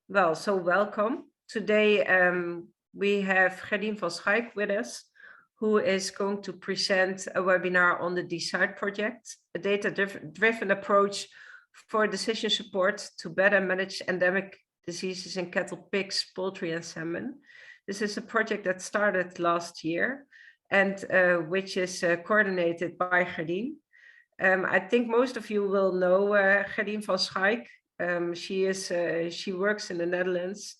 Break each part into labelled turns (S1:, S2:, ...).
S1: Welcome. Today we have Gerdien van Schaik with us, who is going to present a webinar on the DECIDE project, a data-driven approach for decision support to better manage endemic diseases in cattle, pigs, poultry, and salmon. This is a project that started last year and which is coordinated by Gerdien. I think most of you will know Gerdien van Schaik. She works in the Netherlands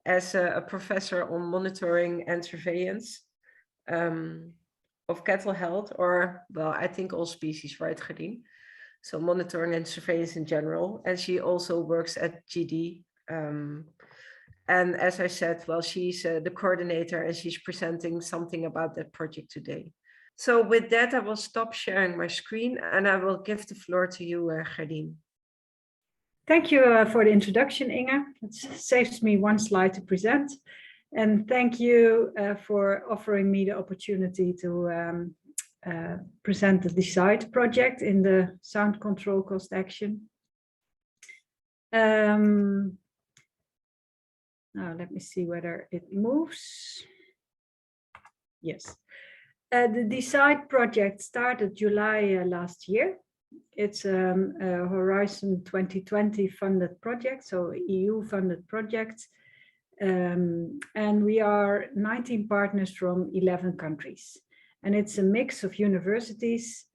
S1: as a professor on monitoring and surveillance of cattle health, or well, I think all species, right, Gerdien? So monitoring and surveillance in general. And she also works at GD. And as I said, well, she's the coordinator and she's presenting something about that project today. So with that, I will stop sharing my screen and I will give the floor to you, Gerdien.
S2: Thank you for the introduction, Inge. It saves me one slide to present. And thank you for offering me the opportunity to present the DECIDE project in the sound control cost action. Now let me see whether it moves. Yes. The DECIDE project started July last year. It's a Horizon 2020 funded project, so EU funded project. And we are 19 partners from 11 countries. And it's a mix of universities,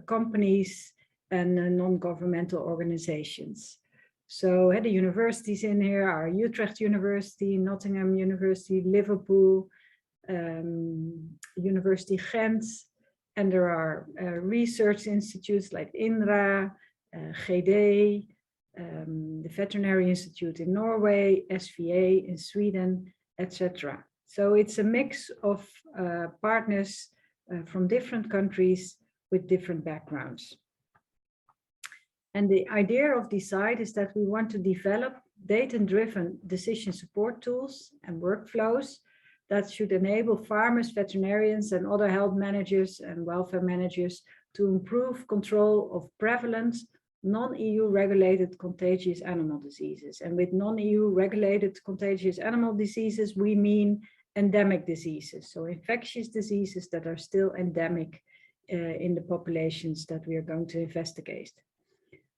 S2: companies, and non-governmental organizations. So the universities in here are Utrecht University, Nottingham University, Liverpool, University Ghent, and there are research institutes like INRA, GD, the Veterinary Institute in Norway, SVA in Sweden, etc. So it's a mix of partners from different countries with different backgrounds. And the idea of DECIDE is that we want to develop data-driven decision support tools and workflows that should enable farmers, veterinarians, and other health managers and welfare managers to improve control of prevalent, non-EU regulated contagious animal diseases. And with non-EU regulated contagious animal diseases, we mean endemic diseases, so infectious diseases that are still endemic in the populations that we are going to investigate.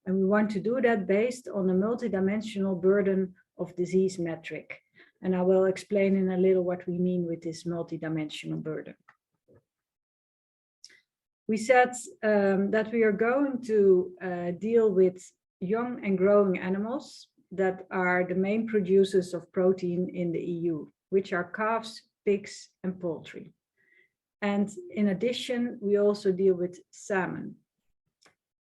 S2: And we want to do that based on a multidimensional burden of disease metric. And I will explain in a little what we mean with this multidimensional burden. We said that we are going to deal with young and growing animals that are the main producers of protein in the EU, which are calves, pigs, and poultry. And in addition, we also deal with salmon.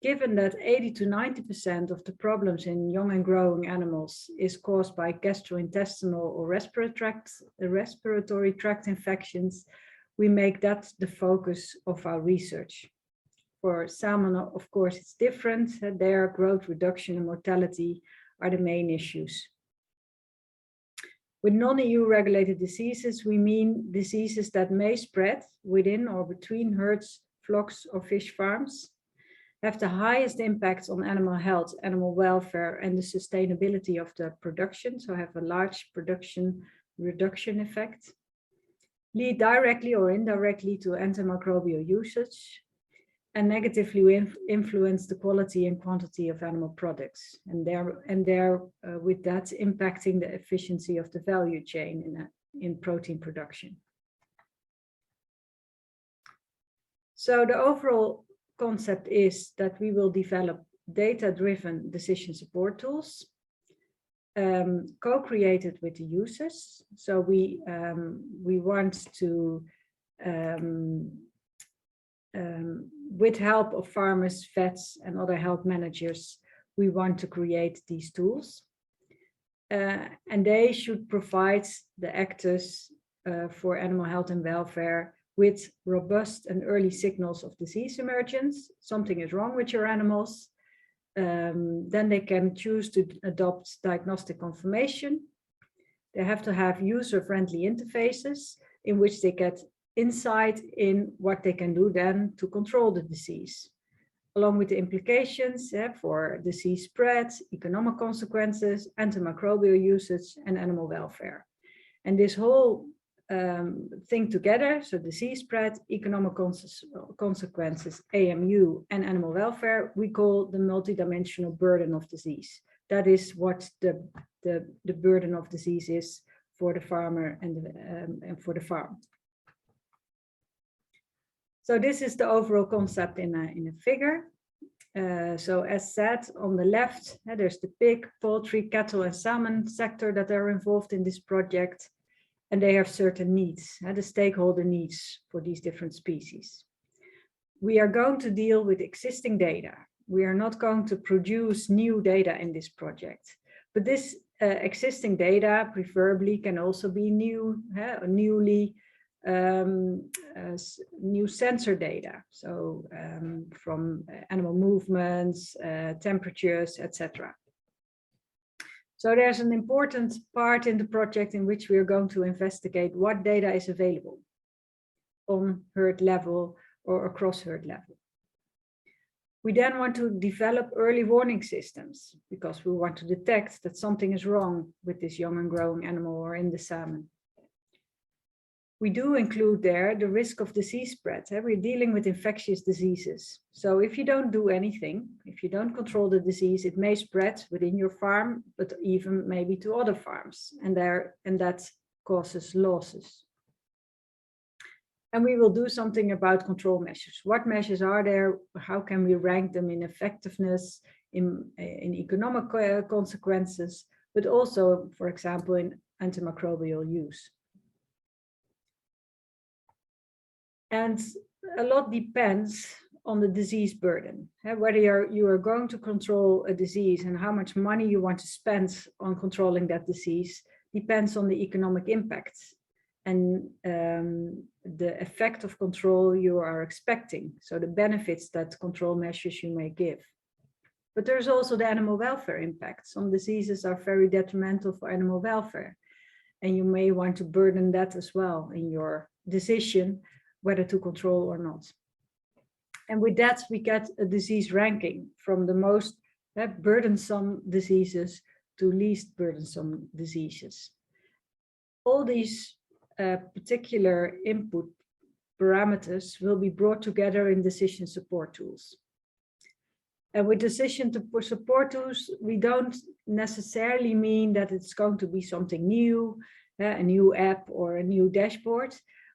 S2: Given that 80 to 90% of the problems in young and growing animals is caused by gastro-intestinal or respiratory tract infections, we make that the focus of our research. For salmon, of course, it's different. Their growth reduction and mortality are the main issues. With non-EU regulated diseases, we mean diseases that may spread within or between herds, flocks, or fish farms, have the highest impact on animal health, animal welfare, and the sustainability of the production, so have a large production reduction effect, lead directly or indirectly to antimicrobial usage, and negatively influence the quality and quantity of animal products, and with that impacting the efficiency of the value chain in protein production. So the overall concept is that we will develop data-driven decision support tools, co-created with the users. So we want to, with help of farmers, vets, and other health managers, we want to create these tools. And they should provide the actors for animal health and welfare with robust and early signals of disease emergence. Something is wrong with your animals. Then they can choose to adopt diagnostic confirmation. They have to have user-friendly interfaces in which they get insight in what they can do then to control the disease. along with the implications for disease spread, economic consequences, antimicrobial usage, and animal welfare. And this whole thing together, so disease spread, economic consequences, AMU, and animal welfare, we call the multidimensional burden of disease. That is what the burden of disease is for the farmer and for the farm. So this is the overall concept in a figure. So as said, on the left, there's the pig, poultry, cattle, and salmon sector that are involved in this project. And they have certain needs, the stakeholder needs for these different species. We are going to deal with existing data. We are not going to produce new data in this project. But this existing data preferably can also be new sensor data. So from animal movements, temperatures, etc. So there's an important part in the project in which we are going to investigate what data is available on herd level or across herd level. We then want to develop early warning systems because we want to detect that something is wrong with this young and growing animal or in the salmon. We do include there the risk of disease spread. We're dealing with infectious diseases. So if you don't do anything, if you don't control the disease, it may spread within your farm, but even maybe to other farms, and that causes losses. And we will do something about control measures. What measures are there? How can we rank them in effectiveness, in economic consequences, but also, for example, in antimicrobial use? And a lot depends on the disease burden, whether you are going to control a disease and how much money you want to spend on controlling that disease depends on the economic impacts and the effect of control you are expecting. So the benefits that control measures you may give. But there's also the animal welfare impact. Some diseases are very detrimental for animal welfare, and you may want to burden that as well in your decision whether to control or not. And with that, we get a disease ranking from the most burdensome diseases to least burdensome diseases. All these particular input parameters will be brought together in decision support tools. And with decision support tools, we don't necessarily mean that it's going to be something new, a new app or a new dashboard.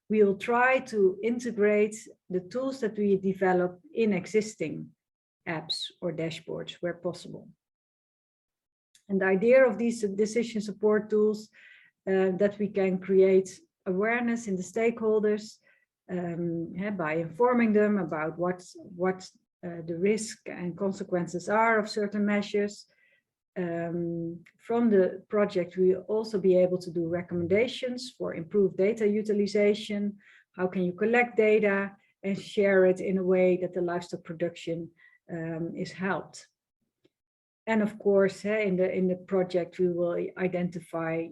S2: We will try to integrate the tools that we develop in existing apps or dashboards where possible. And the idea of these decision support tools that we can create awareness in the stakeholders by informing them about what the risk and consequences are of certain measures. From the project, we will also be able to do recommendations for improved data utilization. How can you collect data and share it in a way that the livestock production is helped? And of course, in the project, we will identify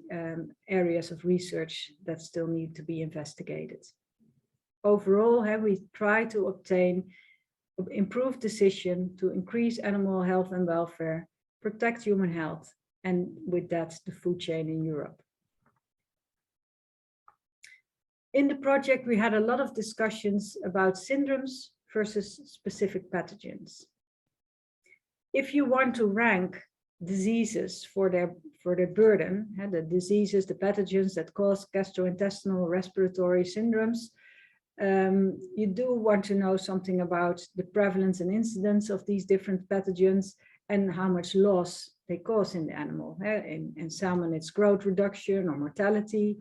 S2: areas of research that still need to be investigated. Overall, we try to obtain improved decision to increase animal health and welfare, protect human health, and with that, the food chain in Europe. In the project, we had a lot of discussions about syndromes versus specific pathogens. If you want to rank diseases for their burden, the diseases, the pathogens that cause gastro-intestinal respiratory syndromes, you do want to know something about the prevalence and incidence of these different pathogens and how much loss they cause in the animal. In salmon, it's growth reduction or mortality.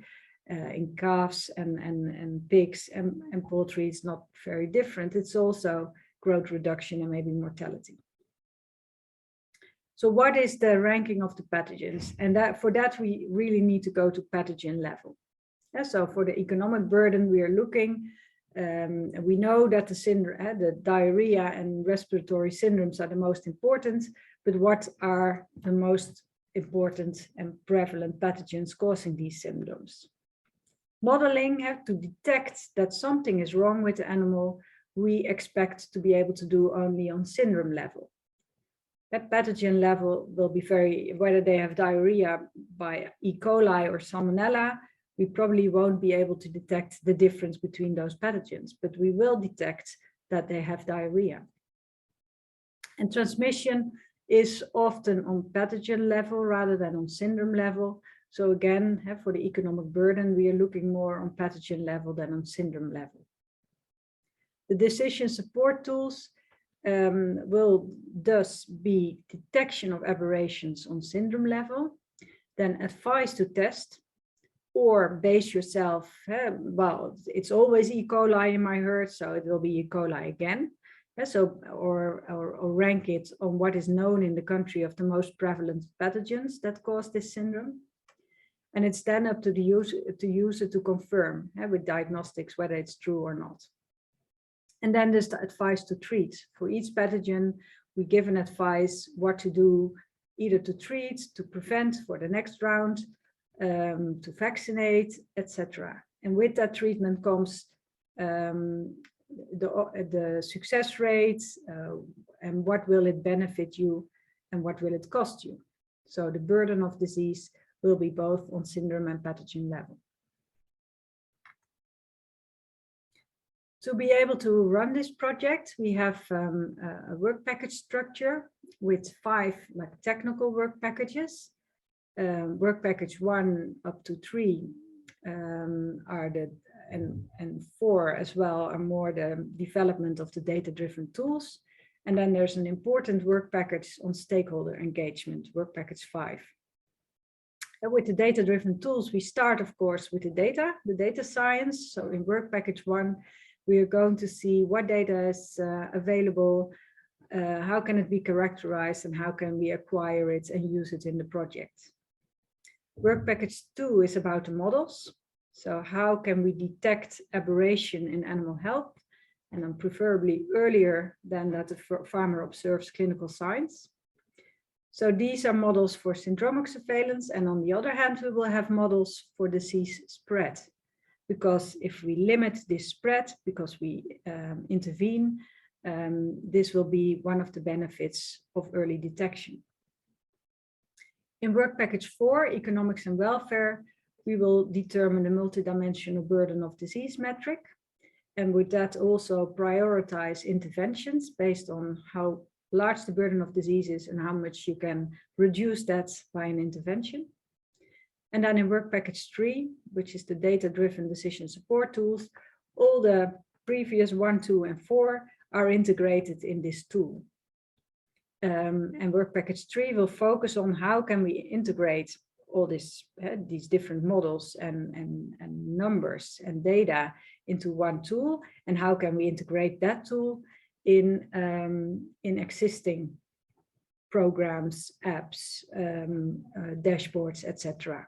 S2: In calves and pigs and poultry, it's not very different. It's also growth reduction and maybe mortality. So what is the ranking of the pathogens? And for that, we really need to go to pathogen level. So for the economic burden, we are looking, we know that the diarrhea and respiratory syndromes are the most important, but what are the most important and prevalent pathogens causing these syndromes? Modeling to detect that something is wrong with the animal, we expect to be able to do only on syndrome level. That pathogen level will be whether they have diarrhea by E. coli or salmonella, we probably won't be able to detect the difference between those pathogens, but we will detect that they have diarrhea. And transmission is often on pathogen level rather than on syndrome level. So again, for the economic burden, we are looking more on pathogen level than on syndrome level. The decision support tools will thus be detection of aberrations on syndrome level, then advice to test, or base yourself, well, it's always E. coli in my herd, so it will be E. coli again. So, or rank it on what is known in the country of the most prevalent pathogens that cause this syndrome. And it's then up to the user to confirm with diagnostics whether it's true or not. And then there's the advice to treat. For each pathogen, we give an advice what to do, either to treat, to prevent for the next round, to vaccinate, etc. And with that treatment comes the success rates and what will it benefit you and what will it cost you. So the burden of disease will be both on syndrome and pathogen level. To be able to run this project, we have a work package structure with 5 technical work packages. Work package 1 up to 3 are and 4 as well are more the development of the data-driven tools. And then there's an important work package on stakeholder engagement, work package 5. And with the data-driven tools, we start, of course, with the data science. So in work package 1, we are going to see what data is available, how can it be characterized, and how can we acquire it and use it in the project. Work package 2 is about the models. So how can we detect aberration in animal health, and then preferably earlier than that the farmer observes clinical signs. So these are models for syndromic surveillance, and on the other hand, we will have models for disease spread. Because if we limit this spread, because we intervene, this will be one of the benefits of early detection. In work package 4, economics and welfare, we will determine the multidimensional burden of disease metric, and with that also prioritize interventions based on how large the burden of disease is and how much you can reduce that by an intervention. And then in work package 3, which is the data-driven decision support tools, all the previous 1, 2, and 4 are integrated in this tool. And work package 3 will focus on how can we integrate all these different models and numbers and data into one tool, and how can we integrate that tool in existing programs, apps, dashboards, etc.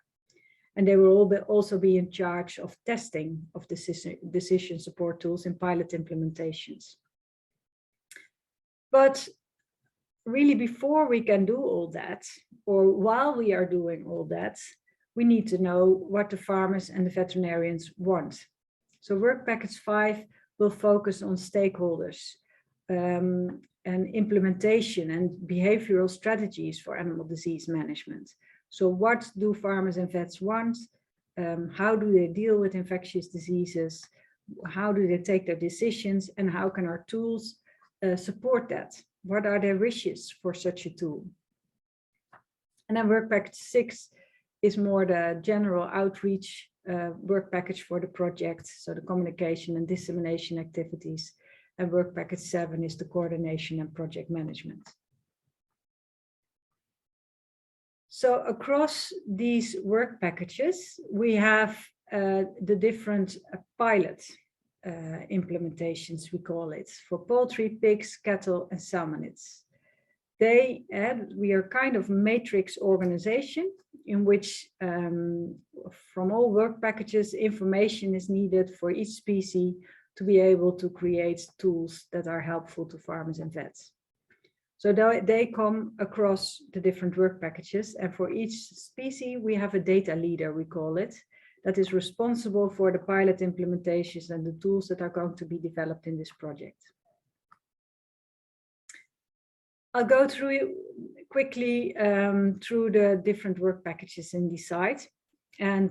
S2: And they will also be in charge of testing of decision support tools in pilot implementations. But really, before we can do all that, or while we are doing all that, we need to know what the farmers and the veterinarians want. So work package 5 will focus on stakeholders and implementation and behavioral strategies for animal disease management. So what do farmers and vets want? How do they deal with infectious diseases? How do they take their decisions? And how can our tools support that? What are their wishes for such a tool? And then work package 6 is more the general outreach work package for the project. So the communication and dissemination activities. And work package 7 is the coordination and project management. So across these work packages, we have the different pilot implementations, we call it, for poultry, pigs, cattle, and salmonids. We are kind of matrix organization in which from all work packages, information is needed for each species to be able to create tools that are helpful to farmers and vets. So they come across the different work packages, and for each species, we have a data leader, we call it, that is responsible for the pilot implementations and the tools that are going to be developed in this project. I'll go through quickly through the different work packages in DECIDE. And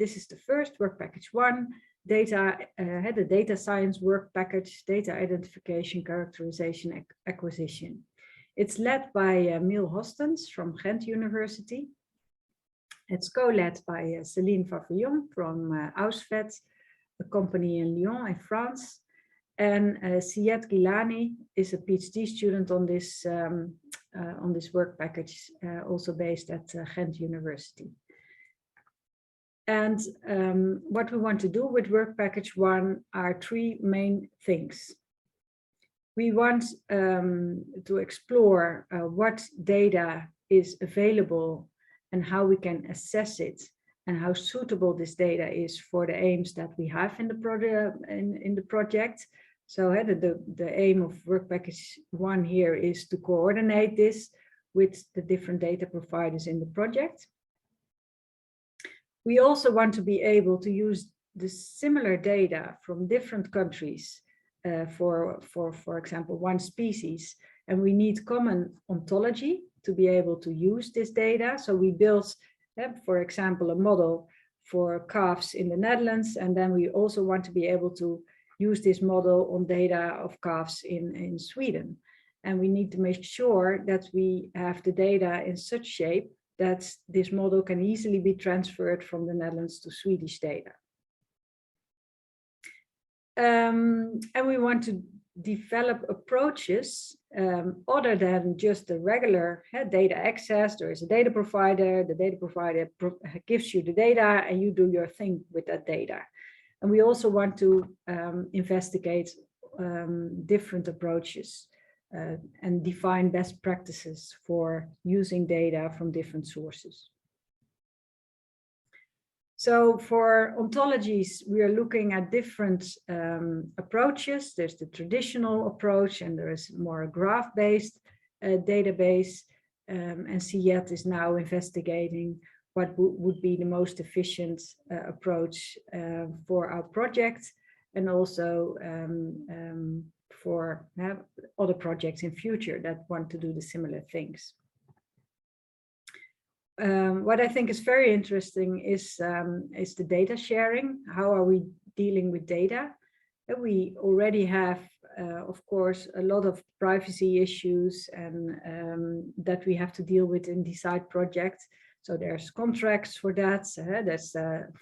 S2: this is the first work package 1, data, the data science work package, data identification, characterization, acquisition. It's led by Miel Hostens from Ghent University. It's co-led by Céline Favillon from Ausvet, a company in Lyon in France. And Syed Gilani is a PhD student on this work package, also based at Ghent University. And what we want to do with work package 1 are 3 main things. We want to explore what data is available and how we can assess it and how suitable this data is for the aims that we have in the project. So the aim of work package 1 here is to coordinate this with the different data providers in the project. We also want to be able to use the similar data from different countries for example, one species, and we need common ontology to be able to use this data. So we built, for example, a model for calves in the Netherlands, and then we also want to be able to use this model on data of calves in Sweden. And we need to make sure that we have the data in such shape that this model can easily be transferred from the Netherlands to Swedish data. And we want to develop approaches other than just the regular data access. There is a data provider, the data provider gives you the data and you do your thing with that data. And we also want to investigate different approaches and define best practices for using data from different sources. So for ontologies, we are looking at different approaches. There's the traditional approach and there is more a graph-based database. And Syed is now investigating what would be the most efficient approach for our project, and also for other projects in future that want to do the similar things. What I think is very interesting is the data sharing. How are we dealing with data? We already have, of course, a lot of privacy issues and that we have to deal with in DECIDE project. So there's contracts for that. That's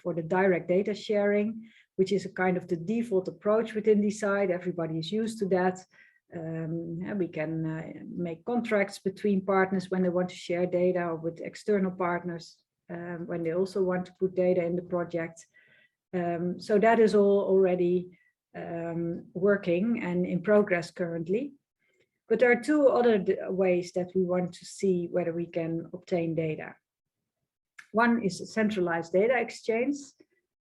S2: for the direct data sharing, which is a kind of the default approach within DECIDE. Everybody is used to that. We can make contracts between partners when they want to share data, or with external partners when they also want to put data in the project. So that is all already working and in progress currently. But there are 2 other ways that we want to see whether we can obtain data. One is a centralized data exchange,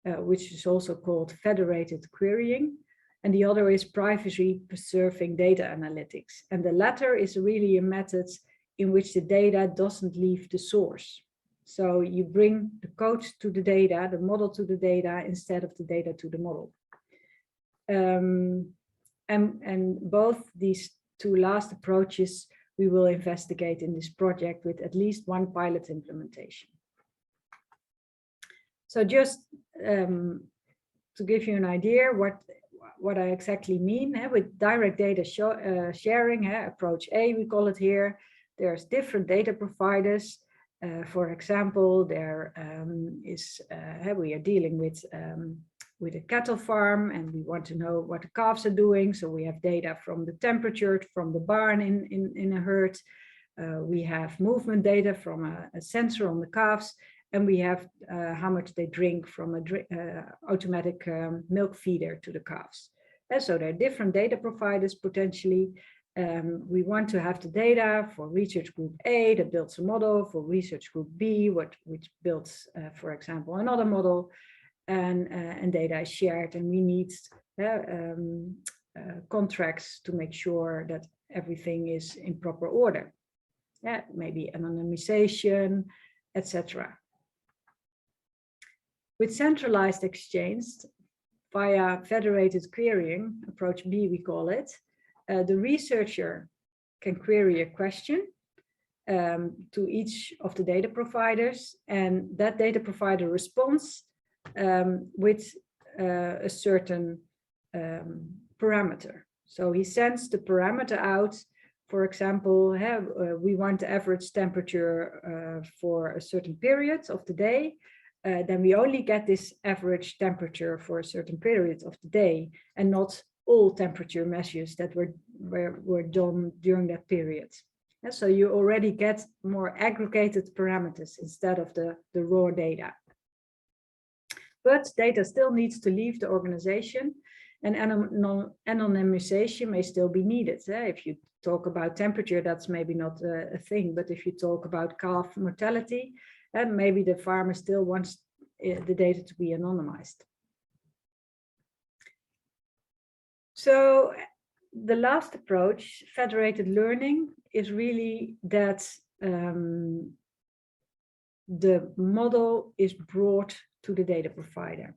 S2: which is also called Federated Querying. And the other is privacy preserving data analytics. And the latter is really a method in which the data doesn't leave the source. So you bring the code to the data, the model to the data, instead of the data to the model. And both these 2 last approaches we will investigate in this project with at least 1 pilot implementation. So just to give you an idea what I exactly mean with direct data sharing, approach A, we call it here. There's different data providers. For example, there is we are dealing with a cattle farm and we want to know what the calves are doing. So we have data from the temperature from the barn in a herd. We have movement data from a sensor on the calves. And we have how much they drink from a automatic milk feeder to the calves. And so there are different data providers potentially. We want to have the data for research group A that builds a model, for research group B, which builds, for example, another model, and data is shared. And we need contracts to make sure that everything is in proper order. Maybe anonymization, etc. With centralized exchange via federated querying, approach B we call it, the researcher can query a question to each of the data providers, and that data provider responds with a certain parameter. So he sends the parameter out. For example, we want the average temperature for a certain period of the day. Then we only get this average temperature for a certain period of the day, and not all temperature measures that were done during that period. So you already get more aggregated parameters instead of the raw data. But data still needs to leave the organization, and anonymization may still be needed. If you talk about temperature, that's maybe not a thing, but if you talk about calf mortality, maybe the farmer still wants the data to be anonymized. So the last approach, federated learning, is really that the model is brought to the data provider.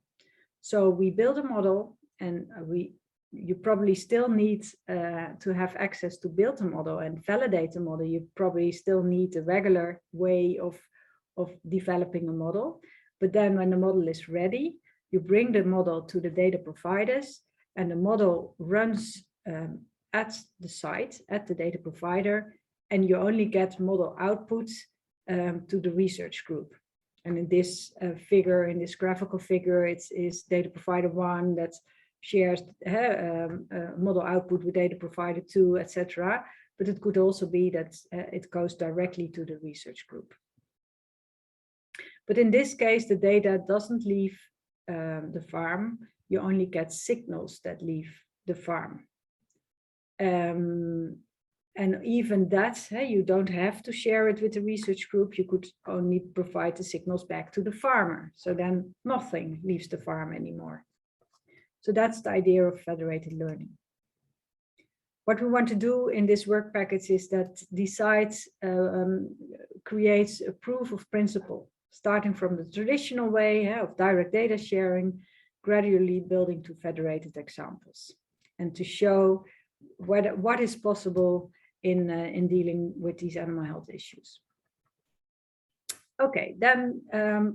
S2: So we build a model, and you probably still need to have access to build a model and validate a model. You probably still need a regular way of developing a model. But then when the model is ready, you bring the model to the data providers, and the model runs at the site, at the data provider, and you only get model outputs to the research group. And in this figure, in this graphical figure, it's data provider 1 that shares model output with data provider 2, etc. But it could also be that it goes directly to the research group. But in this case, the data doesn't leave the farm. You only get signals that leave the farm. And even that, you don't have to share it with the research group. You could only provide the signals back to the farmer. So then nothing leaves the farm anymore. So that's the idea of federated learning. What we want to do in this work package is that decides, creates a proof of principle, starting from the traditional way of direct data sharing, gradually building to federated examples, and to show what is possible in dealing with these animal health issues. Okay, then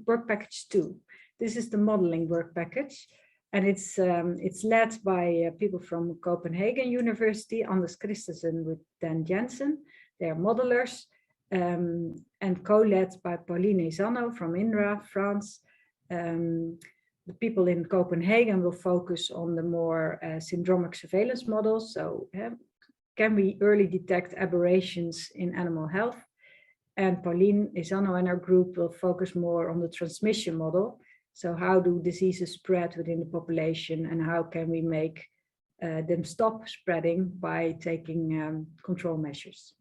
S2: work package 2. This is the modeling work package, and it's led by people from Copenhagen University, Anders Christensen with Dan Jensen. They are modelers, and co-led by Pauline Izano from INRA, France. The people in Copenhagen will focus on the more syndromic surveillance models. So can we early detect aberrations in animal health? And Pauline Izano and her group will focus more on the transmission model. So how do diseases spread within the population, and how can we make them stop spreading by taking control measures?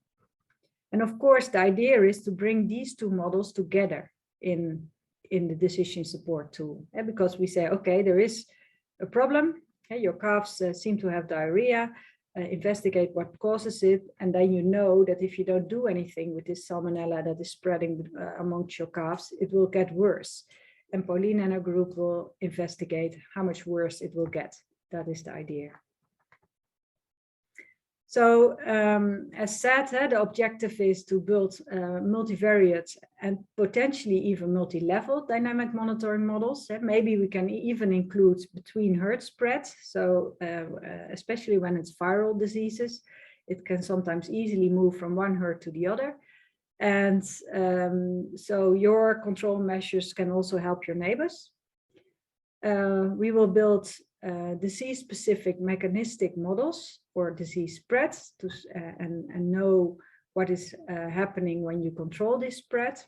S2: And of course, the idea is to bring these two models together in the decision support tool. Because we say, okay, there is a problem. Your calves seem to have diarrhea. Investigate what causes it, and then you know that if you don't do anything with this salmonella that is spreading amongst your calves, it will get worse. And Pauline and her group will investigate how much worse it will get. That is the idea. So as said, the objective is to build multivariate and potentially even multi-level dynamic monitoring models. Maybe we can even include between herd spread. So especially when it's viral diseases, it can sometimes easily move from one herd to the other. And so your control measures can also help your neighbors. We will build disease-specific mechanistic models for disease spread and know what is happening when you control this spread.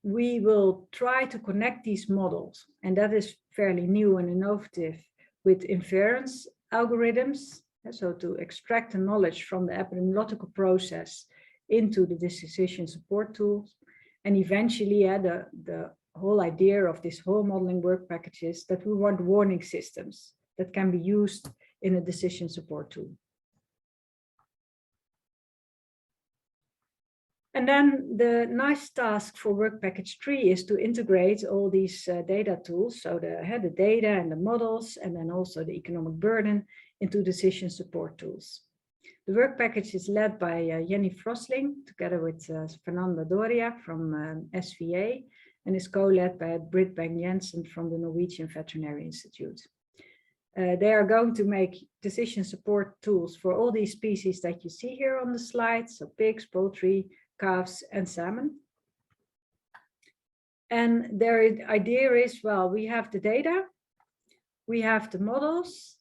S2: We will try to connect these models, and that is fairly new and innovative, with inference algorithms. So to extract the knowledge from the epidemiological process into the decision support tools. And eventually, the whole idea of this whole modeling work package is that we want warning systems that can be used in a decision support tool. And then the nice task for work package 3 is to integrate all these data tools, so the data and the models, and then also the economic burden into decision support tools. The work package is led by Jenny Frosling, together with Fernanda Doria from SVA, and is co-led by Britt Bang-Jensen from the Norwegian Veterinary Institute. They are going to make decision support tools for all these species that you see here on the slide, so pigs, poultry, calves, and salmon. And their idea is, well, we have the data, we have the models,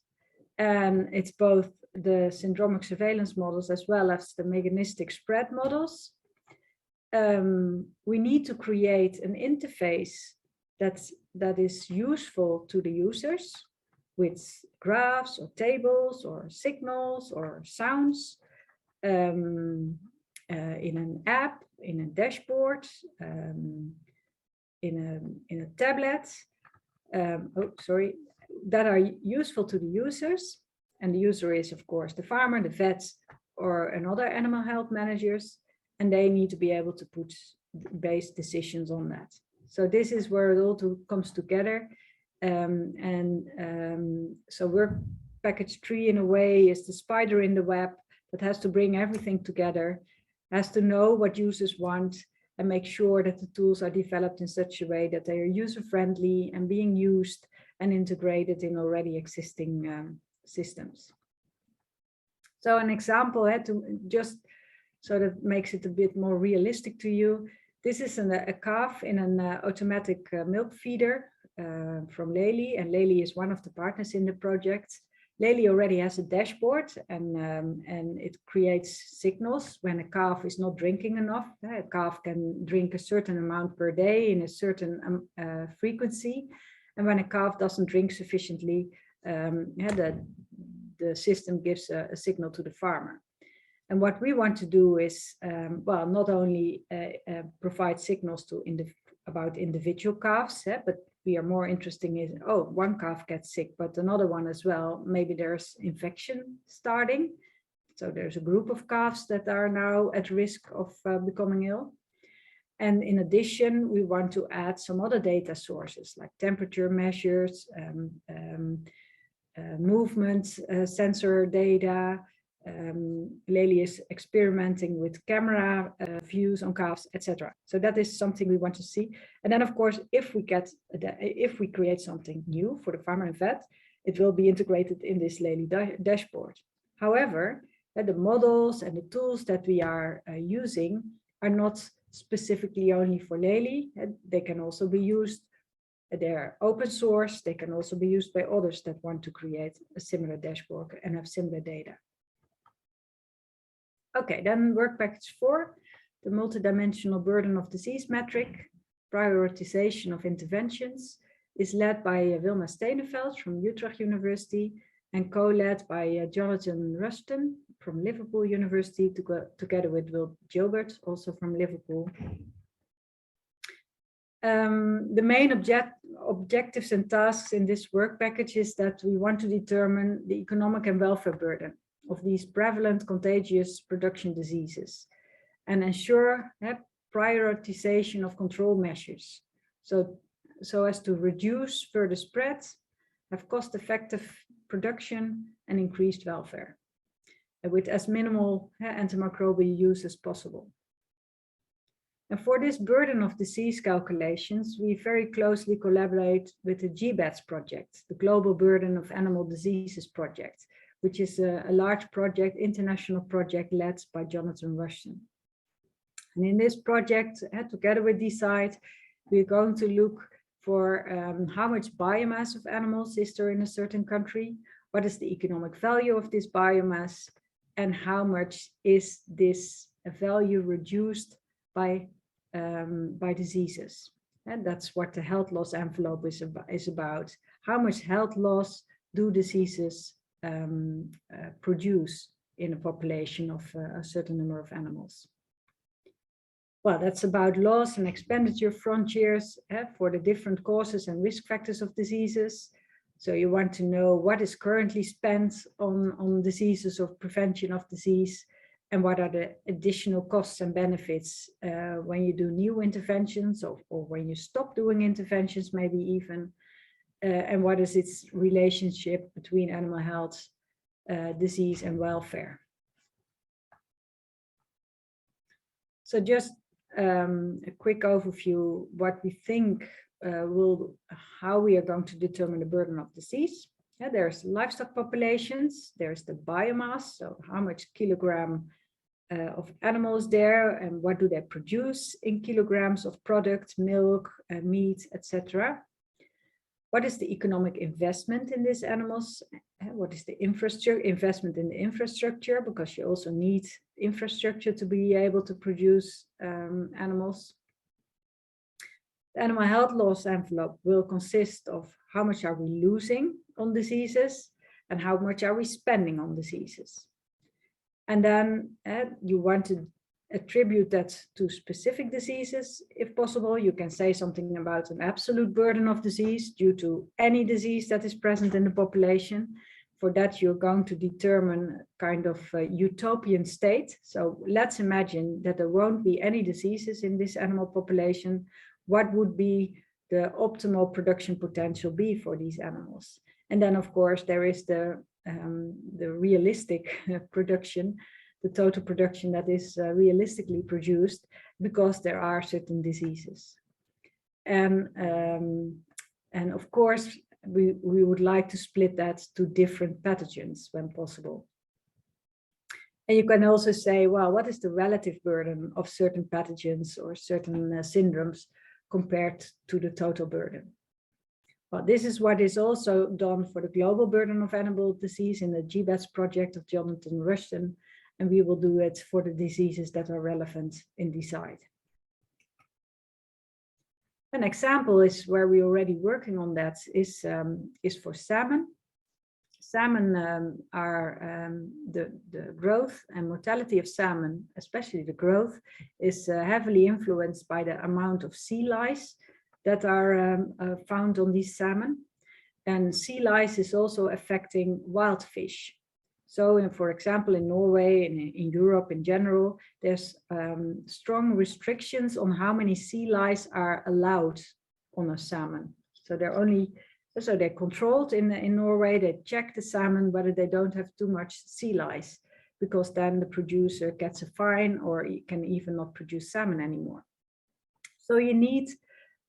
S2: and it's both the syndromic surveillance models as well as the mechanistic spread models. We need to create an interface that is useful to the users with graphs or tables or signals or sounds in an app, in a dashboard, in a tablet, that are useful to the users. And the user is, of course, the farmer, the vets, or another animal health managers, and they need to be able to put based decisions on that. So this is where it all comes together. So work package 3 in a way is the spider in the web that has to bring everything together, has to know what users want, and make sure that the tools are developed in such a way that they are user-friendly and being used and integrated in already existing systems. So an example to just sort of makes it a bit more realistic to you. This is a calf in an automatic milk feeder from Lely, and Lely is one of the partners in the project. Lely already has a dashboard, and it creates signals when a calf is not drinking enough. A calf can drink a certain amount per day in a certain frequency, and when a calf doesn't drink sufficiently, the system gives a signal to the farmer. And what we want to do is, well, not only provide signals to about individual calves, but we are more interested in, oh, one calf gets sick, but another one as well. Maybe there's infection starting. So there's a group of calves that are now at risk of becoming ill. And in addition, we want to add some other data sources like temperature measures, movement, sensor data. Lely is experimenting with camera views on calves, etc. So that is something we want to see. And then, of course, if we create something new for the farmer and vet, it will be integrated in this Lely dashboard. However, the models and the tools that we are using are not specifically only for Lely. They can also be used. They're open source. They can also be used by others that want to create a similar dashboard and have similar data. Okay, then work package 4, the multidimensional burden of disease metric, prioritization of interventions, is led by Wilma Steneveld from Utrecht University and co-led by Jonathan Ruston from Liverpool University together with Will Gilbert, also from Liverpool. The main objectives and tasks in this work package is that we want to determine the economic and welfare burden of these prevalent contagious production diseases and ensure prioritization of control measures. So as to reduce further spread, have cost-effective production and increased welfare with as minimal antimicrobial use as possible. And for this burden of disease calculations, we very closely collaborate with the GBATS project, the Global Burden of Animal Diseases project, which is a large project, international project led by Jonathan Ruston. And in this project, together with DCIDE, we're going to look for how much biomass of animals is there in a certain country, what is the economic value of this biomass, and how much is this value reduced by diseases. And that's what the health loss envelope is about. How much health loss do diseases produce in a population of a certain number of animals? Well, that's about loss and expenditure frontiers for the different causes and risk factors of diseases. So you want to know what is currently spent on diseases or prevention of disease, and what are the additional costs and benefits when you do new interventions, or when you stop doing interventions, maybe even, and what is its relationship between animal health, disease and welfare. So just a quick overview, what we think how we are going to determine the burden of disease. Yeah, there's livestock populations, there's the biomass, so how much kilogram of animals there and what do they produce in kilograms of product, milk, meat, etc. What is the economic investment in these animals? What is the investment in the infrastructure? Because you also need infrastructure to be able to produce animals. The animal health loss envelope will consist of how much are we losing on diseases and how much are we spending on diseases. And then you want to attribute that to specific diseases. If possible, you can say something about an absolute burden of disease due to any disease that is present in the population. For that, you're going to determine kind of a utopian state. So let's imagine that there won't be any diseases in this animal population. What would be the optimal production potential be for these animals? And then, of course, there is the realistic production, the total production that is realistically produced, because there are certain diseases. And of course, we would like to split that to different pathogens when possible. And you can also say, well, what is the relative burden of certain pathogens or certain syndromes compared to the total burden? Well, this is what is also done for the global burden of animal disease in the GBATS project of Jonathan Rushton, and we will do it for the diseases that are relevant in DECIDE. An example is where we're already working on that is for salmon. Salmon are the growth and mortality of salmon, especially the growth, is heavily influenced by the amount of sea lice that are found on these salmon. And sea lice is also affecting wild fish. So, for example, in Norway and in Europe in general, there's strong restrictions on how many sea lice are allowed on a salmon. So they're controlled in Norway. They check the salmon whether they don't have too much sea lice, because then the producer gets a fine or can even not produce salmon anymore. So you need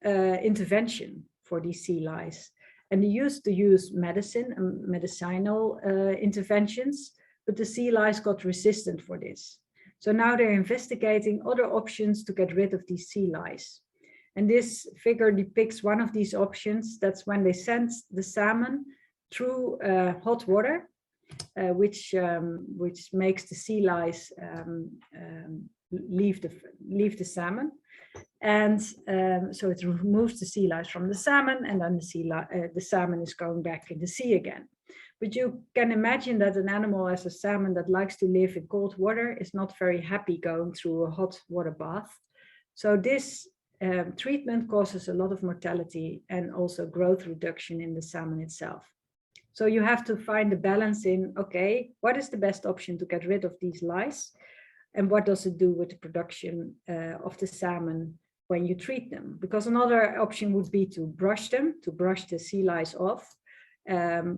S2: intervention for these sea lice. And they used to use medicinal interventions, but the sea lice got resistant for this. So now they're investigating other options to get rid of these sea lice. And this figure depicts one of these options. That's when they send the salmon through hot water, which makes the sea lice leave the salmon. And so it removes the sea lice from the salmon, and then the salmon is going back in the sea again. But you can imagine that an animal as a salmon that likes to live in cold water is not very happy going through a hot water bath. So this treatment causes a lot of mortality and also growth reduction in the salmon itself. So you have to find the balance in, okay, what is the best option to get rid of these lice? And what does it do with the production of the salmon when you treat them? Because another option would be to brush them, to brush the sea lice off,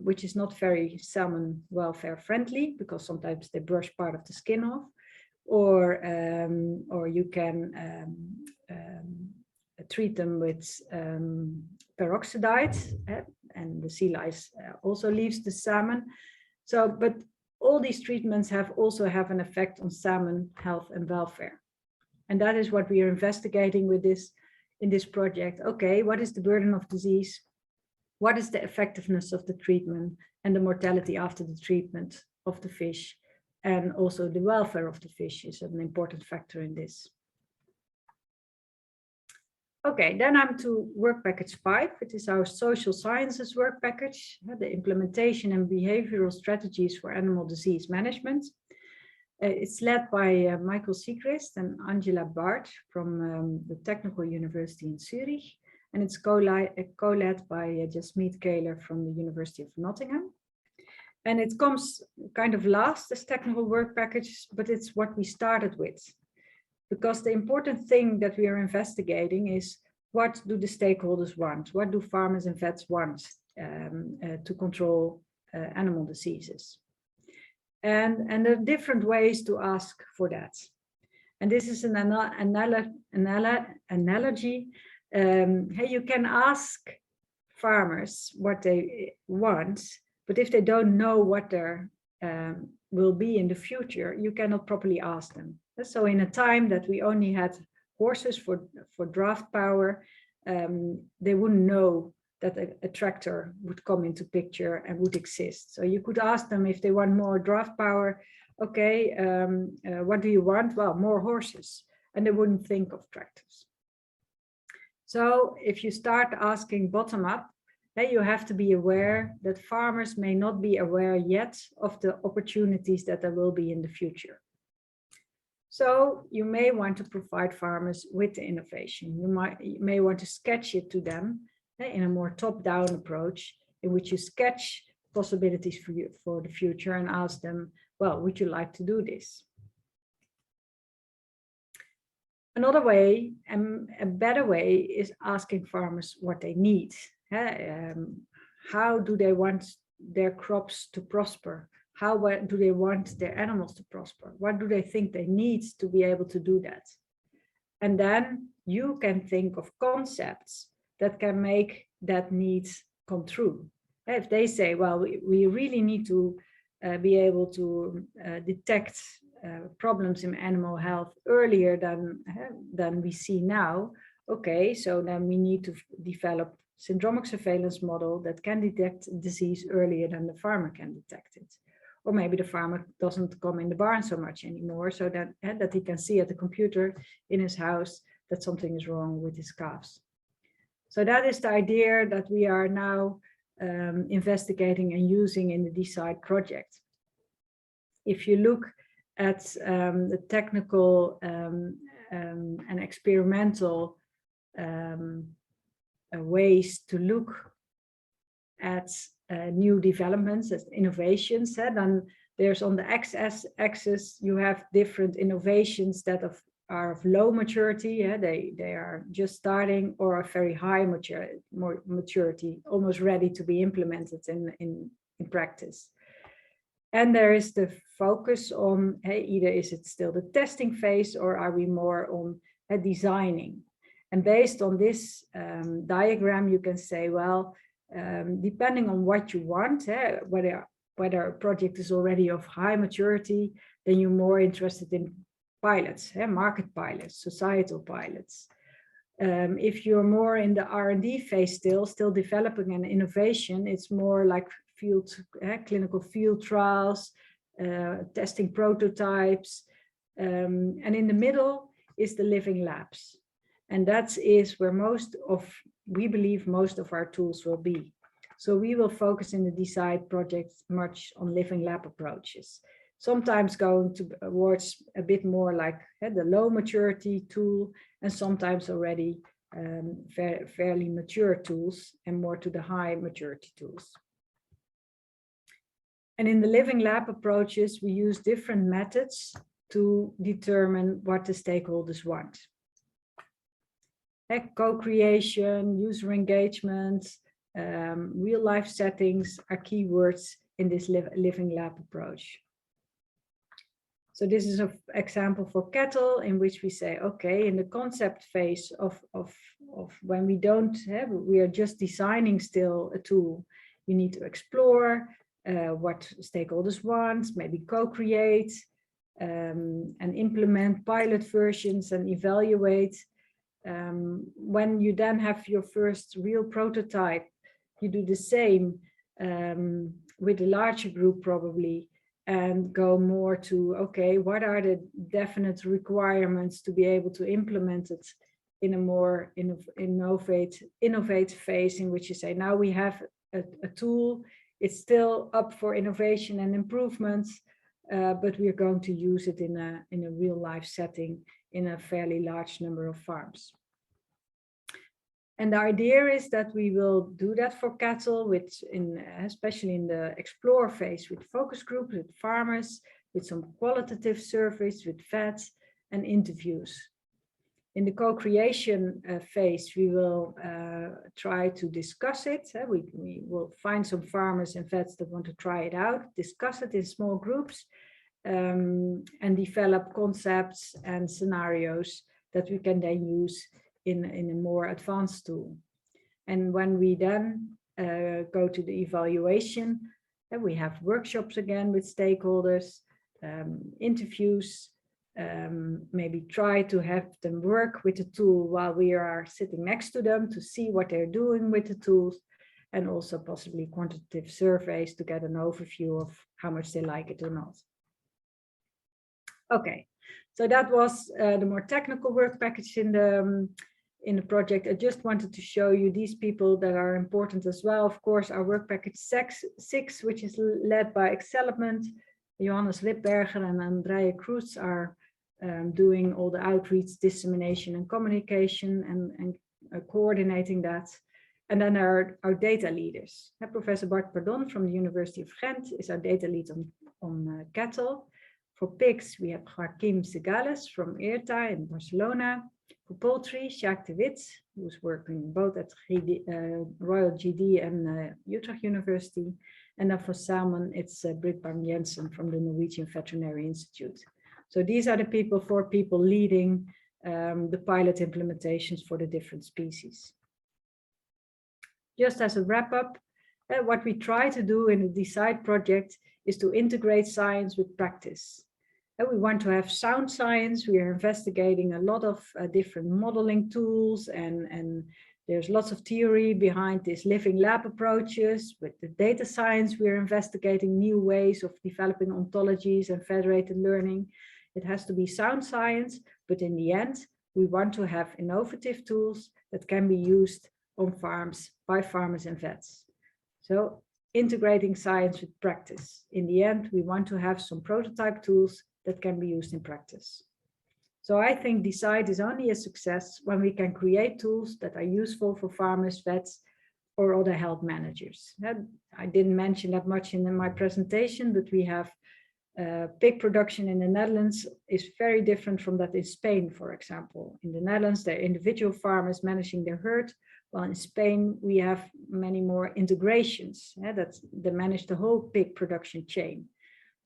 S2: which is not very salmon welfare friendly, because sometimes they brush part of the skin off. Or you can treat them with peroxidite, and the sea lice also leaves the salmon. So, but all these treatments also have an effect on salmon health and welfare. And that is what we are investigating with in this project. Okay, what is the burden of disease? What is the effectiveness of the treatment and the mortality after the treatment of the fish? And also the welfare of the fish is an important factor in this. Okay, then I'm to work package 5. It is our social sciences work package, the implementation and behavioral strategies for animal disease management. It's led by Michael Siegrist and Angela Bart from the Technical University in Zurich. And it's co-led by Jasmeet Kaler from the University of Nottingham. And it comes kind of last as technical work package, but it's what we started with. Because the important thing that we are investigating is, what do the stakeholders want? What do farmers and vets want to control animal diseases? And there are different ways to ask for that. And this is an analogy. Hey, you can ask farmers what they want, but if they don't know what there will be in the future, you cannot properly ask them. So in a time that we only had horses for draft power, they wouldn't know that a tractor would come into picture and would exist. So you could ask them if they want more draft power. Okay, what do you want? Well, more horses. And they wouldn't think of tractors. So if you start asking bottom up, you have to be aware that farmers may not be aware yet of the opportunities that there will be in the future. So you may want to provide farmers with the innovation. You may want to sketch it to them in a more top-down approach, in which you sketch possibilities for the future and ask them, well, would you like to do this? Another way, and a better way, is asking farmers what they need. How do they want their crops to prosper? How do they want their animals to prosper? What do they think they need to be able to do that? And then you can think of concepts that can make that need come true. If they say, well, we really need to be able to detect problems in animal health earlier than we see now. Okay, so then we need to develop syndromic surveillance model that can detect disease earlier than the farmer can detect it. Or maybe the farmer doesn't come in the barn so much anymore, so that he can see at the computer in his house that something is wrong with his calves. So that is the idea that we are now investigating and using in the DECIDE project. If you look at the technical and experimental ways to look at new developments, as innovations, then there's on the x-axis you have different innovations that are of low maturity, they are just starting, or a very high maturity, almost ready to be implemented in practice. And there is the focus on, either is it still the testing phase, or are we more on designing? And based on this diagram, you can say, well, depending on what you want, whether a project is already of high maturity, then you're more interested in pilots, market pilots, societal pilots. If you're more in the R&D phase still developing an innovation, it's more like clinical field trials, testing prototypes, and in the middle is the living labs. And that is where we believe most of our tools will be. So we will focus in the DECIDE project much on living lab approaches, sometimes going towards a bit more like the low maturity tool, and sometimes already fairly mature tools and more to the high maturity tools. And in the living lab approaches, we use different methods to determine what the stakeholders want. Co-creation, user engagement, real life settings are keywords in this living lab approach. So this is an example for cattle, in which we say, okay, in the concept phase of when we are just designing still a tool, you need to explore what stakeholders want, maybe co-create and implement pilot versions and evaluate. When you then have your first real prototype, you do the same with a larger group probably, and go more to, okay, what are the definite requirements to be able to implement it in a more innovate phase, in which you say, now we have a tool, it's still up for innovation and improvements, but we're going to use it in a real life setting in a fairly large number of farms. And the idea is that we will do that for cattle, especially in the explore phase, with focus groups, with farmers, with some qualitative surveys, with vets, and interviews. In the co-creation phase, we will try to discuss it. We will find some farmers and vets that want to try it out, discuss it in small groups, and develop concepts and scenarios that we can then use in a more advanced tool. And when we then go to the evaluation, we have workshops again with stakeholders, interviews, maybe try to have them work with the tool while we are sitting next to them to see what they're doing with the tools, and also possibly quantitative surveys to get an overview of how much they like it or not. Okay, so that was the more technical work package in the project. I just wanted to show you these people that are important as well. Of course, our work package 6, which is led by Excellement, Johannes Lipberger and Andrea Cruz are doing all the outreach, dissemination and communication and coordinating that. And then our data leaders. Professor Bart Pardon from the University of Ghent is our data lead on cattle. For pigs, we have Joaquim Segales from IRTA in Barcelona. For poultry, Jacques de Wit, who's working both at Royal GD and Utrecht University. And then for salmon, it's Britt Bang Jensen from the Norwegian Veterinary Institute. So these are the 4 people leading the pilot implementations for the different species. Just as a wrap up, what we try to do in the DECIDE project is to integrate science with practice. We want to have sound science. We are investigating a lot of different modeling tools, and there's lots of theory behind these living lab approaches. With the data science, we are investigating new ways of developing ontologies and federated learning. It has to be sound science, but in the end, we want to have innovative tools that can be used on farms by farmers and vets. So integrating science with practice. In the end, we want to have some prototype tools that can be used in practice. So I think DECIDE is only a success when we can create tools that are useful for farmers, vets, or other health managers. I didn't mention that much in my presentation, but we have pig production in the Netherlands is very different from that in Spain, for example. In the Netherlands, there are individual farmers managing their herd, while in Spain, we have many more integrations that manage the whole pig production chain.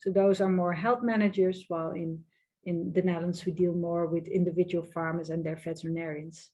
S2: So those are more health managers, while in the Netherlands, we deal more with individual farmers and their veterinarians.